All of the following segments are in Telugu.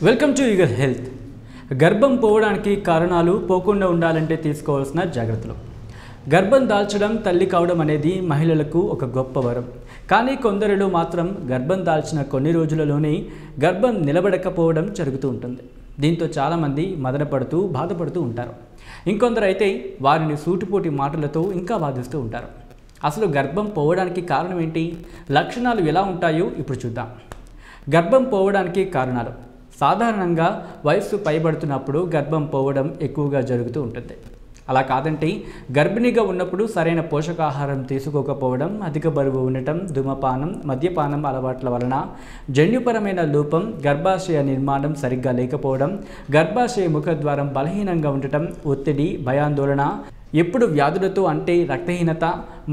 Welcome to eagle health. గర్భం పోవడానికి కారణాలు పోకుండా ఉండాలంటే తీసుకోవాల్సిన జాగ్రత్తలు. గర్భం దాల్చడం, తల్లి కావడం అనేది మహిళలకు ఒక గొప్ప వరం. కానీ కొందరిలో మాత్రం గర్భం దాల్చిన కొన్ని రోజులలోనే గర్భం నిలబడకపోవడం జరుగుతూ ఉంటుంది. దీంతో చాలామంది మదనపడుతూ బాధపడుతూ ఉంటారు. ఇంకొందరు అయితే వారిని సూటిపోటి మాటలతో ఇంకా బాధిస్తూ ఉంటారు. అసలు గర్భం పోవడానికి కారణం ఏంటి, లక్షణాలు ఎలా ఉంటాయో ఇప్పుడు చూద్దాం. గర్భం పోవడానికి కారణాలు. సాధారణంగా వయస్సు పైబడుతున్నప్పుడు గర్భం పోవడం ఎక్కువగా జరుగుతూ ఉంటుంది. అలా కాదంటే గర్భిణీగా ఉన్నప్పుడు సరైన పోషకాహారం తీసుకోకపోవడం, అధిక బరువు ఉండటం, ధూమపానం, మద్యపానం అలవాట్ల వలన, జన్యుపరమైన లోపం, గర్భాశయ నిర్మాణం సరిగ్గా లేకపోవడం, గర్భాశయ ముఖద్వారం బలహీనంగా ఉండటం, ఒత్తిడి, భయాందోళన, ఎప్పుడు వ్యాధులతో అంటే రక్తహీనత,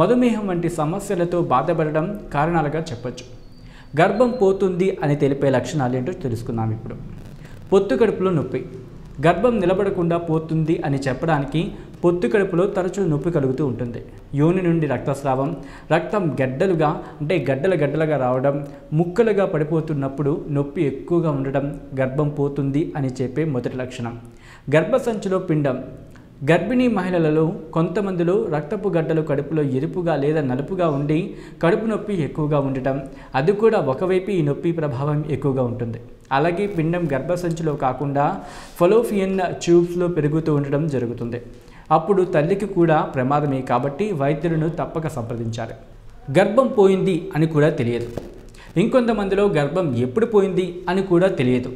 మధుమేహం వంటి సమస్యలతో బాధపడడం కారణాలుగా చెప్పొచ్చు. గర్భం పోతుంది అని తెలిపే లక్షణాలు ఏంటో తెలుసుకుందాం ఇప్పుడు. పొత్తు కడుపులో నొప్పి. గర్భం నిలబడకుండా పోతుంది అని చెప్పడానికి పొత్తు కడుపులో తరచూ నొప్పి కలుగుతూ ఉంటుంది. యోని నుండి రక్తస్రావం, రక్తం గడ్డలుగా రావడం, ముక్కలుగా పడిపోతున్నప్పుడు నొప్పి ఎక్కువగా ఉండడం గర్భం పోతుంది అని చెప్పే మొదటి లక్షణం. గర్భసంచిలో పిండం. గర్భిణీ మహిళలలో కొంతమందిలో రక్తపు గడ్డలు కడుపులో ఎరుపుగా లేదా నలుపుగా ఉండి కడుపు నొప్పి ఎక్కువగా ఉండటం, అది కూడా ఒకవైపు ఈ నొప్పి ప్రభావం ఎక్కువగా ఉంటుంది. అలాగే పిండం గర్భసంచిలో కాకుండా ఫలోపియన్ ట్యూబ్స్లో పెరుగుతూ ఉండడం జరుగుతుంది. అప్పుడు తల్లికి కూడా ప్రమాదమే కాబట్టి వైద్యులను తప్పక సంప్రదించాలి. గర్భం పోయింది అని కూడా తెలియదు. ఇంకొంతమందిలో గర్భం ఎప్పుడు పోయింది అని కూడా తెలియదు.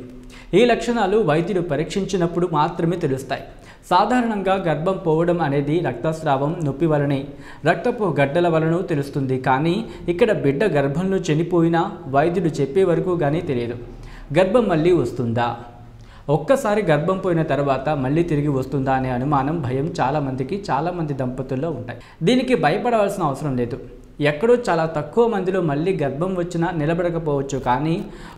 ఈ లక్షణాలు వైద్యుడు పరీక్షించినప్పుడు మాత్రమే తెలుస్తాయి. సాధారణంగా గర్భం పోవడం అనేది రక్తస్రావం, నొప్పి వలనే, రక్తపు గడ్డల వలన తెలుస్తుంది. కానీ ఇక్కడ బిడ్డ గర్భంలో చనిపోయినా వైద్యుడు చెప్పే వరకు కానీ తెలియదు. గర్భం మళ్ళీ వస్తుందా? ఒక్కసారి గర్భం పోయిన తర్వాత మళ్ళీ తిరిగి వస్తుందా అనే అనుమానం, భయం చాలామంది దంపతుల్లో ఉంటాయి. దీనికి భయపడవలసిన అవసరం లేదు. ఎక్కడో చాలా తక్కువ మందిలో మళ్ళీ గర్భం వచ్చినా నిలబడకపోవచ్చు. కానీ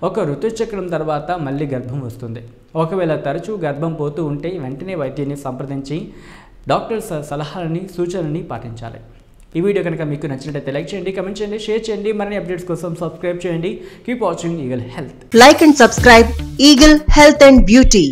ఒక ఋతుచక్రం తర్వాత మళ్ళీ గర్భం వస్తుంది. ఒకవేళ తరచూ గర్భం పోతూ ఉంటే వెంటనే వైద్యుని సంప్రదించి డాక్టర్ సలహాలని, సూచనని పాటించాలి. ఈ వీడియో కనుక మీకు నచ్చినట్లయితే లైక్ చేయండి, కమెంట్ చేయండి, షేర్ చేయండి. మరిన్ని అప్డేట్స్ కోసం సబ్స్క్రైబ్ చేయండి. Keep watching eagle health. Like and subscribe Eagle Health and Beauty.